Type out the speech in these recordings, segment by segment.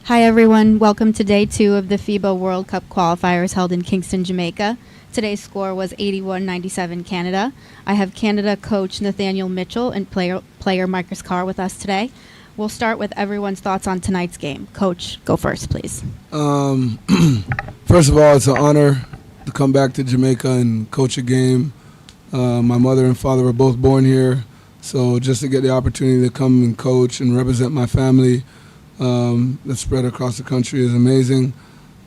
Hi everyone, welcome to day 2 of the FIBA World Cup qualifiers held in Kingston, Jamaica. Today's score was 81-97 Canada. I have Canada coach Nathaniel Mitchell and player Marcus Carr with us today. We'll start with everyone's thoughts on tonight's game. Coach, go first, please. First of all, it's an honor to come back to Jamaica and coach a game. My mother and father were both born here, so just to get the opportunity to come and coach and represent my family that's spread across the country is amazing.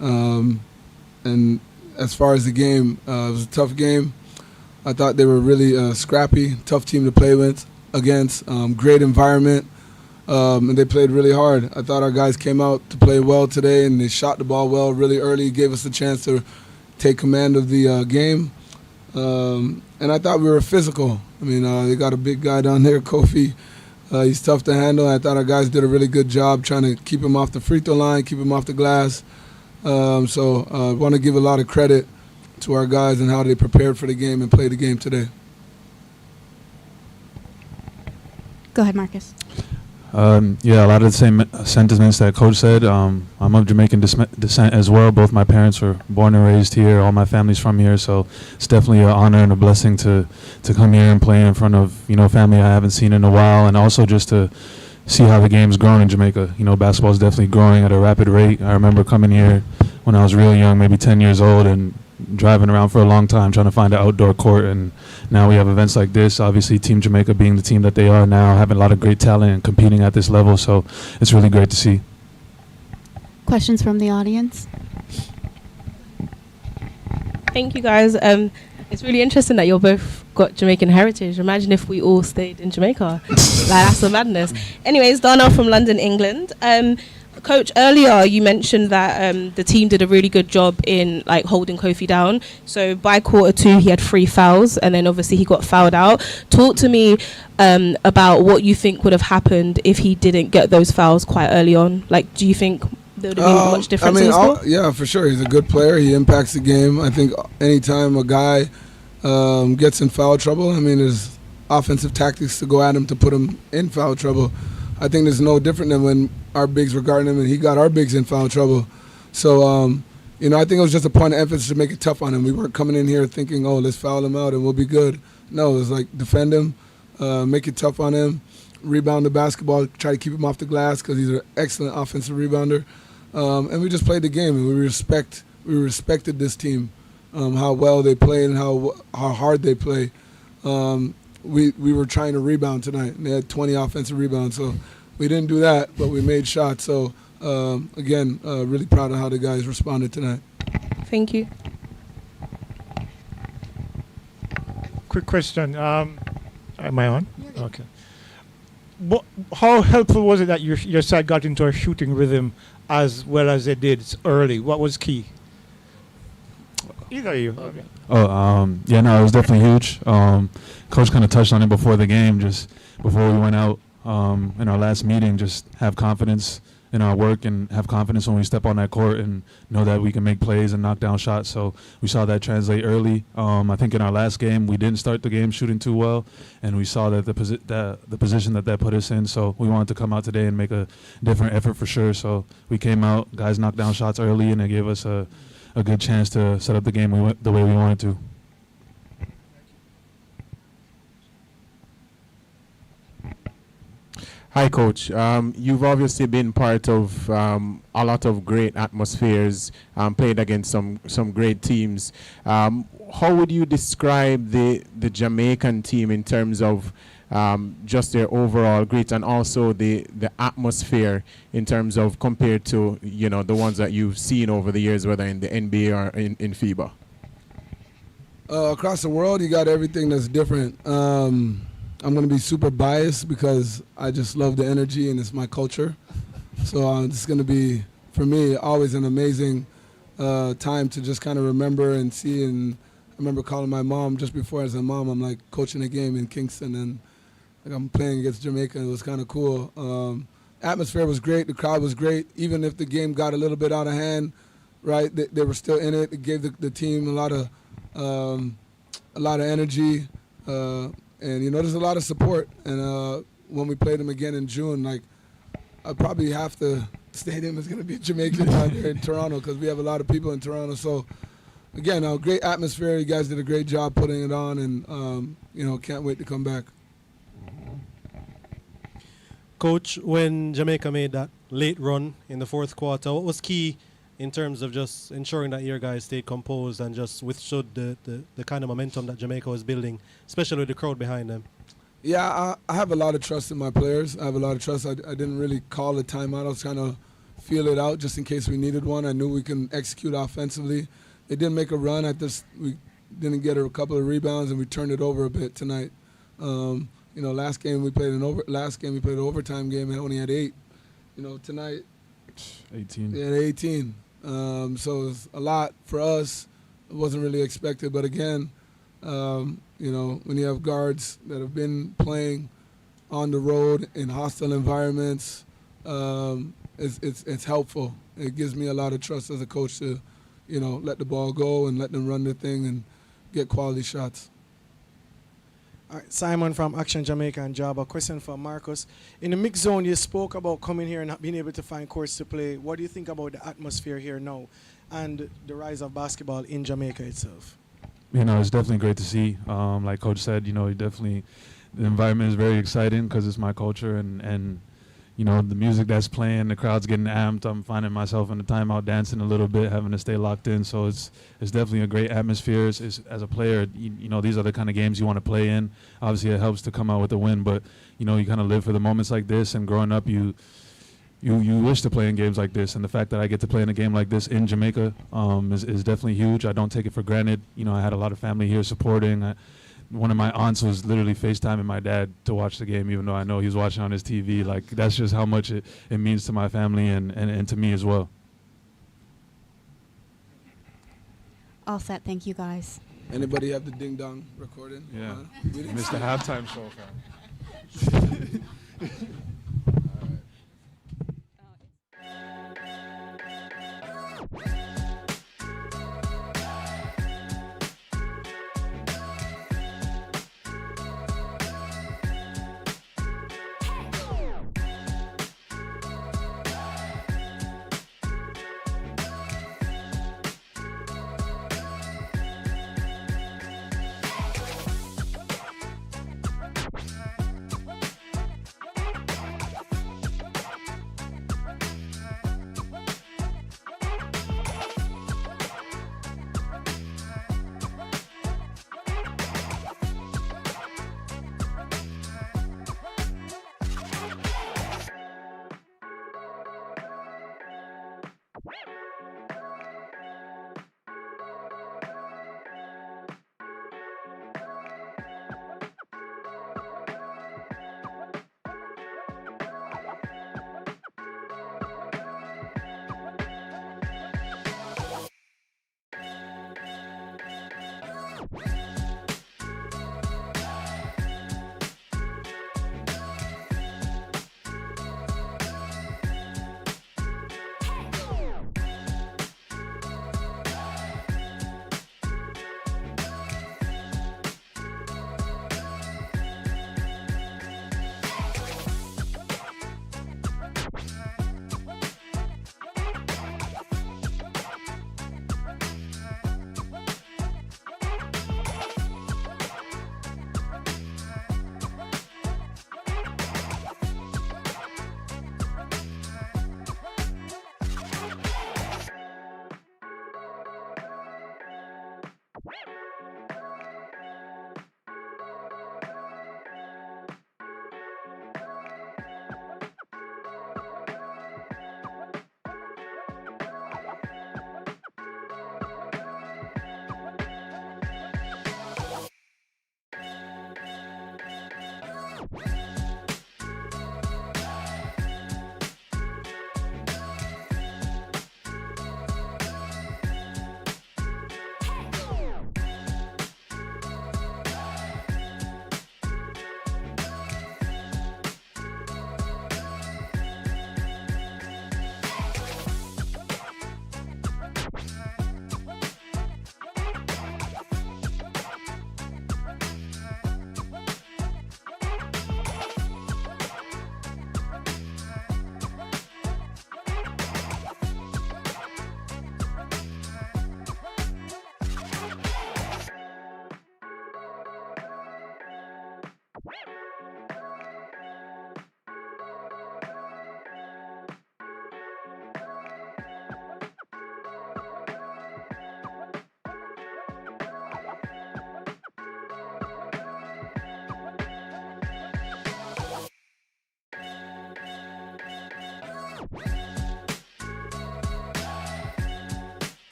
And as far as the game, it was a tough game. I thought they were really scrappy, tough team to play with against, great environment, and they played really hard. I thought our guys came out to play well today, and they shot the ball well really early, gave us a chance to take command of the game. And I thought we were physical. I mean, they got a big guy down there, Kofi. He's tough to handle. I thought our guys did a really good job trying to keep him off the free throw line, keep him off the glass. So I want to give a lot of credit to our guys and how they prepared for the game and played the game today. Go ahead, Marcus. Yeah, a lot of the same sentiments that Coach said. I'm of Jamaican descent as well. Both my parents were born and raised here. All my family's from here, so it's definitely an honor and a blessing to come here and play in front of family I haven't seen in a while, and also just to see how the game's grown in Jamaica. Basketball is definitely growing at a rapid rate. I remember coming here when I was real young, maybe 10 years old, and driving around for a long time trying to find an outdoor court, and now we have events like this. Obviously, Team Jamaica being the team that they are now, having a lot of great talent and competing at this level, so it's really great to see. Questions from the audience? Thank you, guys. It's really interesting that you're both got Jamaican heritage. Imagine if we all stayed in Jamaica. That's a madness. Anyways, Donna from London, England. Coach, earlier you mentioned that the team did a really good job in holding Kofi down. So by quarter 2, he had 3 fouls, and then obviously he got fouled out. Talk to me about what you think would have happened if he didn't get those fouls quite early on. Do you think there would have been much difference in the score? Yeah, for sure. He's a good player. He impacts the game. I think anytime a guy gets in foul trouble, there's offensive tactics to go at him to put him in foul trouble. I think there's no different than when our bigs were guarding him and he got our bigs in foul trouble. So, I think it was just a point of emphasis to make it tough on him. We weren't coming in here thinking, let's foul him out and we'll be good. No, it was defend him, make it tough on him, rebound the basketball, try to keep him off the glass because he's an excellent offensive rebounder. And we just played the game, and we respected this team, how well they played and how hard they play. We were trying to rebound tonight, and they had 20 offensive rebounds, so we didn't do that, but we made shots. So, again, really proud of how the guys responded tonight. Thank you. Quick question. Am I on? Okay. How helpful was it that your side got into a shooting rhythm as well as they did early? What was key? Either of you. Okay. Yeah, no, it was definitely huge. Coach kind of touched on it before the game, just before we went out in our last meeting, just have confidence in our work and have confidence when we step on that court and know that we can make plays and knock down shots. So we saw that translate early. I think in our last game, we didn't start the game shooting too well, and we saw that the position that put us in. So we wanted to come out today and make a different effort for sure. So we came out, guys knocked down shots early, and it gave us a good chance to set up the game the way we wanted to. Hi, Coach. You've obviously been part of a lot of great atmospheres, played against some great teams. How would you describe the Jamaican team in terms of just their overall grit and also the atmosphere in terms of compared to the ones that you've seen over the years, whether in the NBA or in FIBA? Across the world, you got everything that's different. I'm going to be super biased because I just love the energy and it's my culture. So it's going to be, for me, always an amazing time to just kind of remember and see. And I remember calling my mom just before I said, Mom, I'm like coaching a game in Kingston and like I'm playing against Jamaica. It was kind of cool. Atmosphere was great. The crowd was great. Even if the game got a little bit out of hand, right, they were still in it. It gave the team a lot of energy. And, there's a lot of support. And when we played them again in June, like, probably half the stadium is going to be Jamaican down here in Toronto because we have a lot of people in Toronto. So, again, great atmosphere. You guys did a great job putting it on and, can't wait to come back. Coach, when Jamaica made that late run in the fourth quarter, what was key in terms of just ensuring that your guys stayed composed and just withstood the kind of momentum that Jamaica was building, especially with the crowd behind them? Yeah, I have a lot of trust in my players. I have a lot of trust. I didn't really call a timeout. I was trying to feel it out just in case we needed one. I knew we can execute offensively. They didn't make a run. We didn't get a couple of rebounds, and we turned it over a bit tonight. Last game we played an overtime game and only had 8. Tonight 18. Yeah, 18. So it's a lot for us. It wasn't really expected, but again, when you have guards that have been playing on the road in hostile environments, it's helpful. It gives me a lot of trust as a coach to, let the ball go and let them run their thing and get quality shots. All right, Simon from Action Jamaica and Job. A question for Marcus. In the mixed zone, you spoke about coming here and not being able to find courts to play. What do you think about the atmosphere here now and the rise of basketball in Jamaica itself? It's definitely great to see. Like Coach said, the environment is very exciting because it's my culture and the music that's playing, the crowd's getting amped. I'm finding myself in the timeout dancing a little bit, having to stay locked in. So it's definitely a great atmosphere. As a player, these are the kind of games you want to play in. Obviously, it helps to come out with a win, but you kind of live for the moments like this. And growing up, you wish to play in games like this. And the fact that I get to play in a game like this in Jamaica is definitely huge. I don't take it for granted. I had a lot of family here supporting. One of my aunts was literally FaceTiming my dad to watch the game, even though I know he was watching on his TV. Like, that's just how much it means to my family and to me as well. All set. Thank you, guys. Anybody have the ding dong recording? Yeah. Missed the halftime show, fam.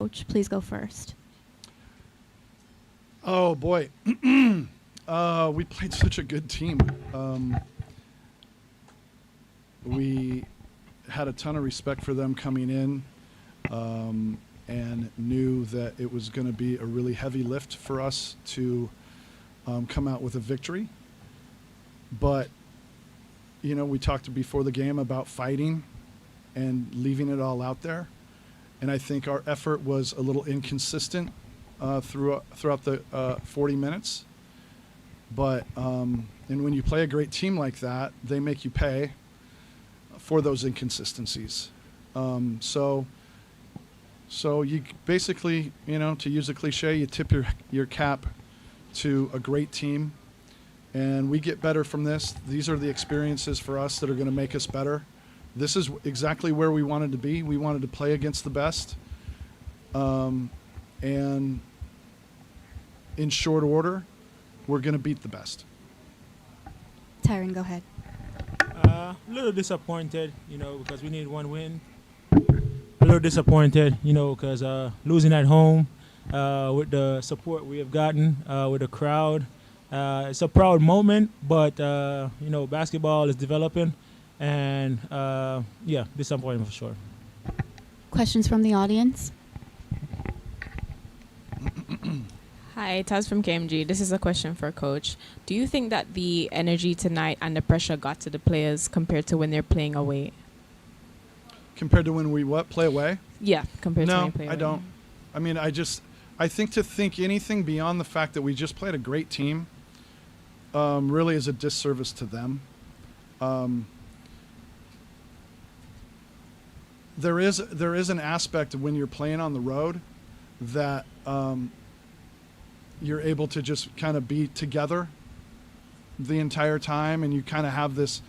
Coach, please go first. Oh boy, we played such a good team. We had a ton of respect for them coming in, and knew that it was going to be a really heavy lift for us to come out with a victory. But you know, we talked before the game about fighting and leaving it all out there, and I think our effort was a little inconsistent throughout the 40 minutes. But and when you play a great team like that, they make you pay for those inconsistencies. So you basically, you know, to use a cliche, you tip your cap to a great team, and we get better from this. These are the experiences for us that are going to make us better. This is exactly where we wanted to be. We wanted to play against the best. And in short order, we're going to beat the best. Tyron, go ahead. A little disappointed, you know, because we need one win. A little disappointed, you know, because losing at home with the support we have gotten with the crowd. It's a proud moment, but, you know, basketball is developing. And, yeah, disappointing for sure. Questions from the audience? Hi, Taz from KMG. This is a question for Coach. Do you think that the energy tonight and the pressure got to the players compared to when they're playing away? Compared to when we play away? Yeah, compared to when you play away. No, I don't. I mean, I think to think anything beyond the fact that we just played a great team really is a disservice to them. There is an aspect of when you're playing on the road that you're able to just kind of be together the entire time, and you kind of have this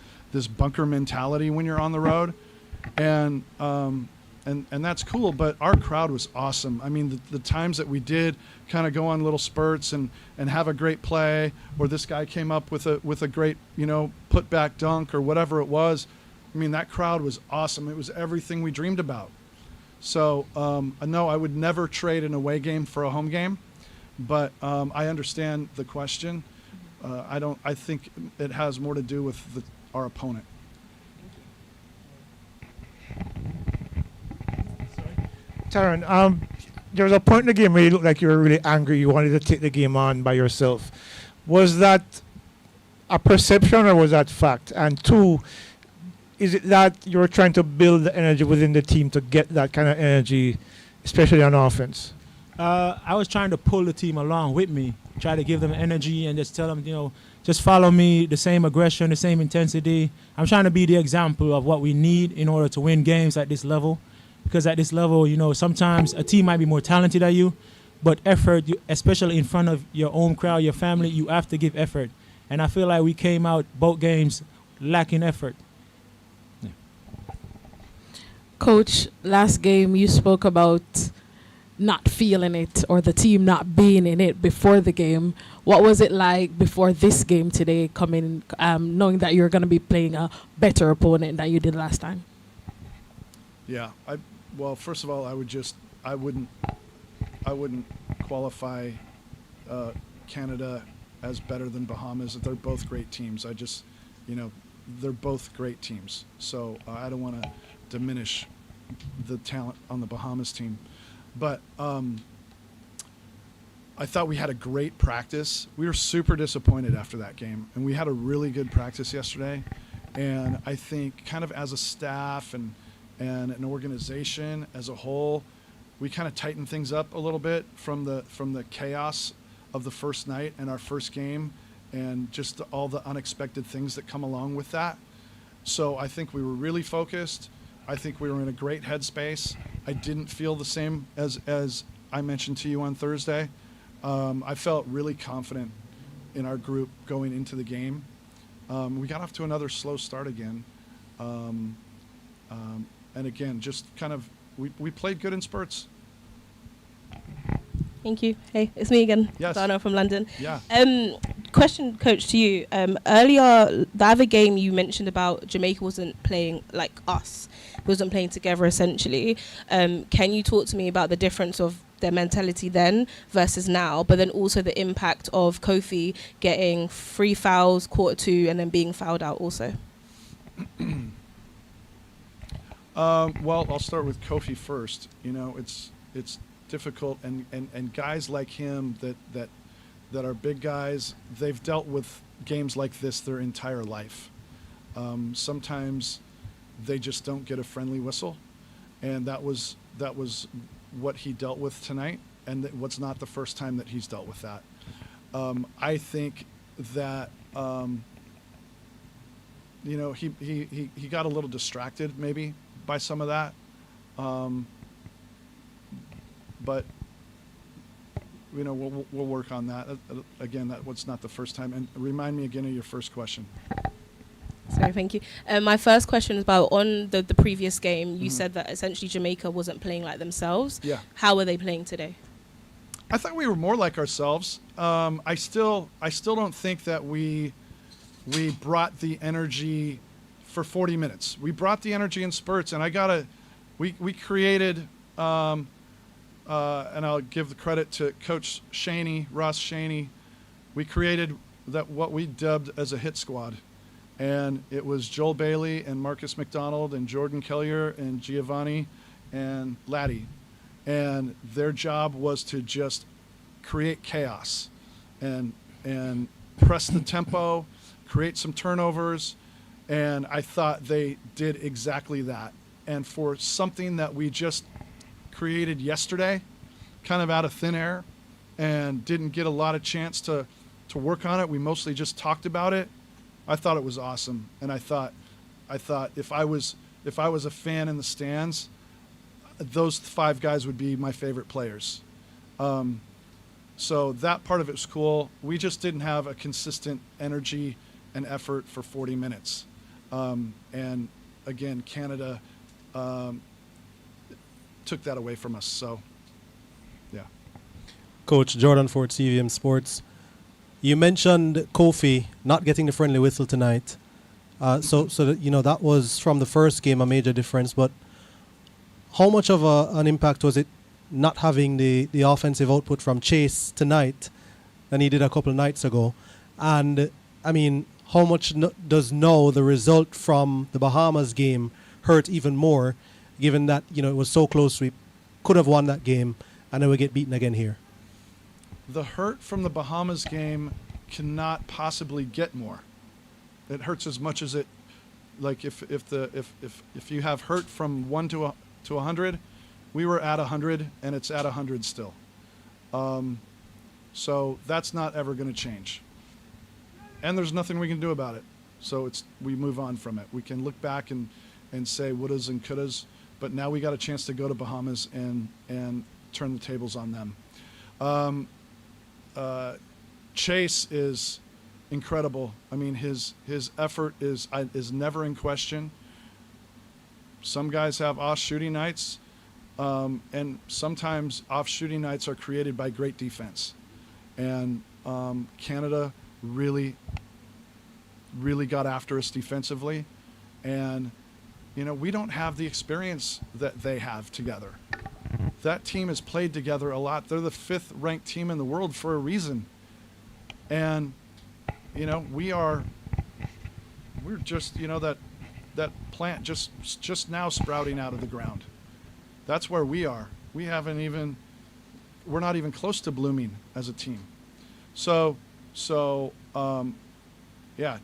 bunker mentality when you're on the road, and that's cool. But our crowd was awesome. I mean, the times that we did kind of go on little spurts and have a great play, or this guy came up with a great, you know, put back dunk or whatever it was. I mean, that crowd was awesome. It was everything we dreamed about. So no, I would never trade an away game for a home game. But I understand the question. I think it has more to do with our opponent. Taron, there was a point in the game where you looked like you were really angry. You wanted to take the game on by yourself. Was that a perception or was that fact? And two, is it that you were trying to build the energy within the team to get that kind of energy, especially on offense? I was trying to pull the team along with me, try to give them energy and just tell them, you know, just follow me, the same aggression, the same intensity. I'm trying to be the example of what we need in order to win games at this level. Because at this level, you know, sometimes a team might be more talented than you, but effort, especially in front of your own crowd, your family, you have to give effort. And I feel like we came out both games lacking effort. Yeah. Coach, last game you spoke about not feeling it or the team not being in it before the game. What was it like before this game today, coming, knowing that you're going to be playing a better opponent than you did last time? Yeah. Well, first of all, I wouldn't qualify Canada as better than Bahamas. They're both great teams. They're both great teams. So I don't want to diminish the talent on the Bahamas team. But I thought we had a great practice. We were super disappointed after that game, and we had a really good practice yesterday. And I think kind of as a staff and an organization as a whole, we kind of tightened things up a little bit from the chaos of the first night and our first game, and just all the unexpected things that come along with that. So I think we were really focused. I think we were in a great headspace. I didn't feel the same as I mentioned to you on Thursday. I felt really confident in our group going into the game. We got off to another slow start again. And again, just kind of, we played good in spurts. Thank you. Hey, it's me again. Yes. Donna from London. Yeah. question, Coach, to you. Earlier, the other game you mentioned about Jamaica wasn't playing like us, wasn't playing together essentially. Can you talk to me about the difference of their mentality then versus now, but then also the impact of Kofi getting 3 fouls, quarter 2, and then being fouled out also? Well, I'll start with Kofi first. You know, it's difficult, and guys like him that are big guys, they've dealt with games like this their entire life. Sometimes they just don't get a friendly whistle, and that was what he dealt with tonight, and what's not the first time that he's dealt with that. I think that you know, he got a little distracted maybe by some of that, but you know, we'll work on that. Again, that was not the first time. And remind me again of your first question. Sorry, thank you. My first question is about on the previous game. You said that essentially Jamaica wasn't playing like themselves. Yeah. How were they playing today? I thought we were more like ourselves. I still don't think that we brought the energy for 40 minutes. We brought the energy in spurts, and we created. And I'll give the credit to Coach Shaney, Ross Shaney. We created what we dubbed as a hit squad. And it was Joel Bailey and Marcus McDonald and Jordan Kellier and Giovanni and Laddie. And their job was to just create chaos and press the tempo, create some turnovers. And I thought they did exactly that. And for something that we just created yesterday, kind of out of thin air, and didn't get a lot of chance to work on it. We mostly just talked about it. I thought it was awesome, and I thought if I was a fan in the stands, those 5 guys would be my favorite players. So that part of it was cool. We just didn't have a consistent energy and effort for 40 minutes. And again, Canada took that away from us. So, yeah. Coach Jordan Ford, CVM Sports. You mentioned Kofi not getting the friendly whistle tonight. So that, you know, that was from the first game a major difference. But how much of an impact was it not having the offensive output from Chase tonight than he did a couple of nights ago? And I mean, how much does now the result from the Bahamas game hurt even more, given that, you know, it was so close, we could have won that game, and then we get beaten again here? The hurt from the Bahamas game cannot possibly get more. It hurts as much as it, like if you have hurt from 1 to 100, we were at 100, and it's at 100 still. So that's not ever going to change, and there's nothing we can do about it. So we move on from it. We can look back and say wouldas and couldas, but now we got a chance to go to Bahamas and turn the tables on them. Chase is incredible. I mean, his effort is never in question. Some guys have off shooting nights, and sometimes off shooting nights are created by great defense. And Canada really got after us defensively, and you know, we don't have the experience that they have together. That team has played together a lot. They're the 5th ranked team in the world for a reason. And, you know, we're just, you know, that plant just now sprouting out of the ground. That's where we are. We're not even close to blooming as a team. So yeah,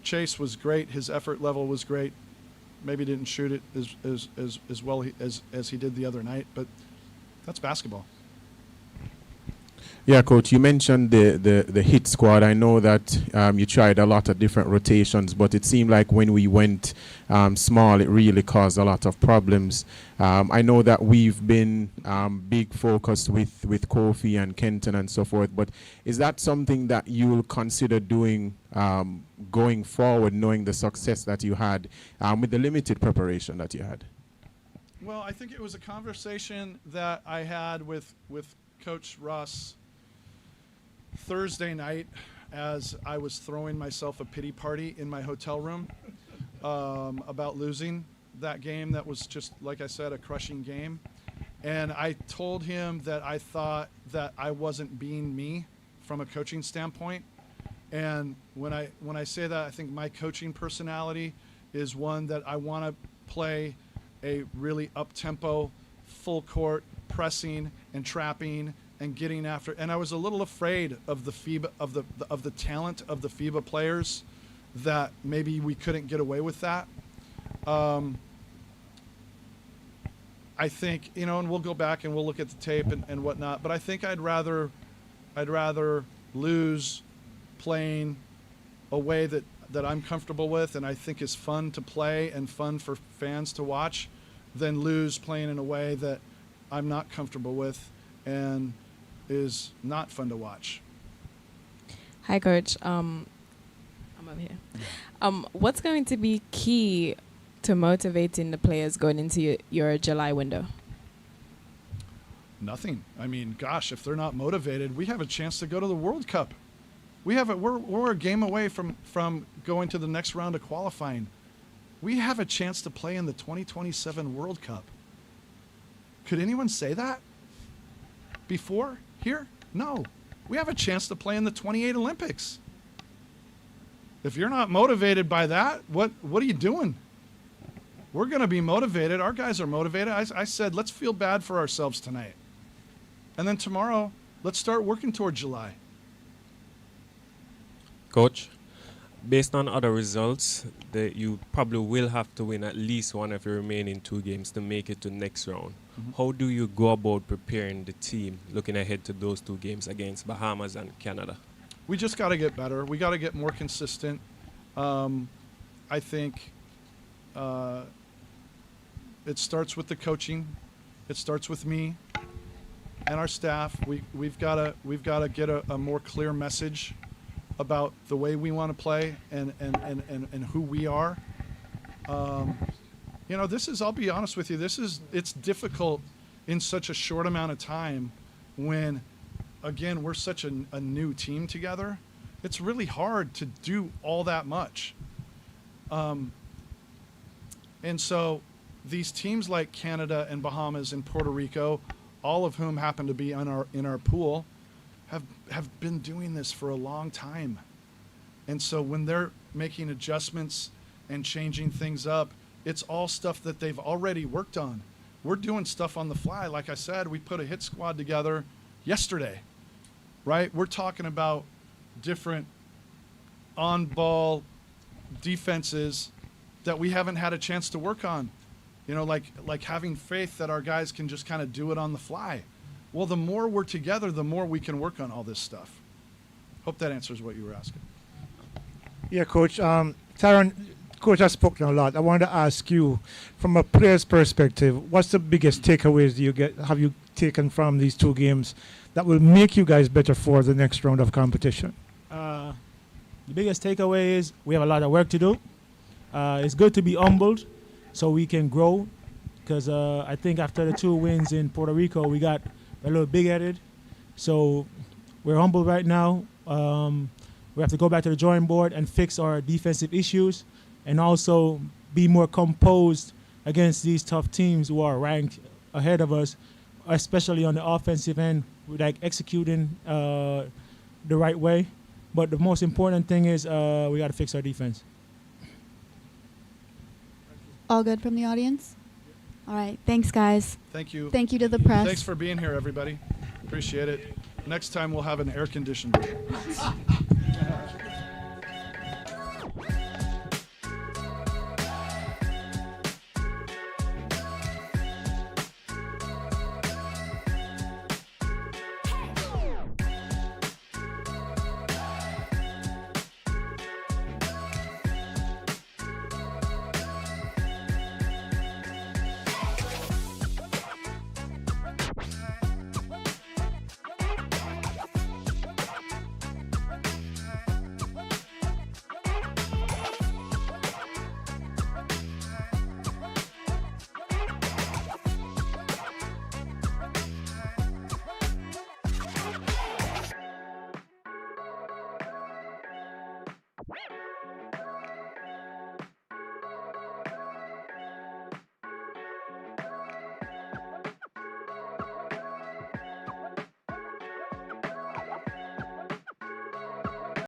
Chase was great. His effort level was great. Maybe didn't shoot it as well as he did the other night, but that's basketball. Yeah, Coach, you mentioned the hit squad. I know that you tried a lot of different rotations, but it seemed like when we went small, it really caused a lot of problems. I know that we've been big focused with Kofi and Kenton and so forth, but is that something that you will consider doing going forward, knowing the success that you had with the limited preparation that you had? Well, I think it was a conversation that I had with Coach Russ Thursday night as I was throwing myself a pity party in my hotel room about losing that game. That was just, like I said, a crushing game. And I told him that I thought that I wasn't being me from a coaching standpoint. And when I say that, I think my coaching personality is one that I want to play a really up-tempo, full-court pressing and trapping and getting after. And I was a little afraid of the FIBA of the talent of the FIBA players, that maybe we couldn't get away with that. I think, you know, and we'll go back and we'll look at the tape and whatnot, but I think I'd rather lose playing a way that I'm comfortable with and I think is fun to play and fun for fans to watch, than lose playing in a way that I'm not comfortable with and is not fun to watch. Hi, Coach. I'm over here. What's going to be key to motivating the players going into your July window? Nothing. I mean, gosh, if they're not motivated, we have a chance to go to the World Cup. We're a game away from going to the next round of qualifying. We have a chance to play in the 2027 World Cup. Could anyone say that before here? No. We have a chance to play in the 28 Olympics. If you're not motivated by that, what are you doing? We're going to be motivated. Our guys are motivated. I said, let's feel bad for ourselves tonight. And then tomorrow, let's start working toward July. Coach, based on other results, you probably will have to win at least one of your remaining 2 games to make it to next round. Mm-hmm. How do you go about preparing the team looking ahead to those 2 games against Bahamas and Canada? We just got to get better. We got to get more consistent. I think it starts with the coaching. It starts with me and our staff. We've got to get a more clear message about the way we want to play and who we are. You know, I'll be honest with you, it's difficult in such a short amount of time when, again, we're such a new team together. It's really hard to do all that much. And so these teams like Canada and Bahamas and Puerto Rico, all of whom happen to be in our pool, have been doing this for a long time. And so when they're making adjustments and changing things up, it's all stuff that they've already worked on. We're doing stuff on the fly. Like I said, we put a hit squad together yesterday, right? We're talking about different on-ball defenses that we haven't had a chance to work on. You know, like having faith that our guys can just kind of do it on the fly. Well, the more we're together, the more we can work on all this stuff. Hope that answers what you were asking. Yeah, Coach. Taron, Coach has spoken a lot. I wanted to ask you, from a player's perspective, what's the biggest takeaways have you taken from these 2 games that will make you guys better for the next round of competition? The biggest takeaway is we have a lot of work to do. It's good to be humbled so we can grow, because I think after the 2 wins in Puerto Rico, we got a little big-headed. So we're humble right now. We have to go back to the drawing board and fix our defensive issues, and also be more composed against these tough teams who are ranked ahead of us, especially on the offensive end, like executing the right way. But the most important thing is we got to fix our defense. All good from the audience? All right. Thanks, guys. Thank you. Thank you to the press. Thanks for being here, everybody. Appreciate it. Next time we'll have an air-conditioned room.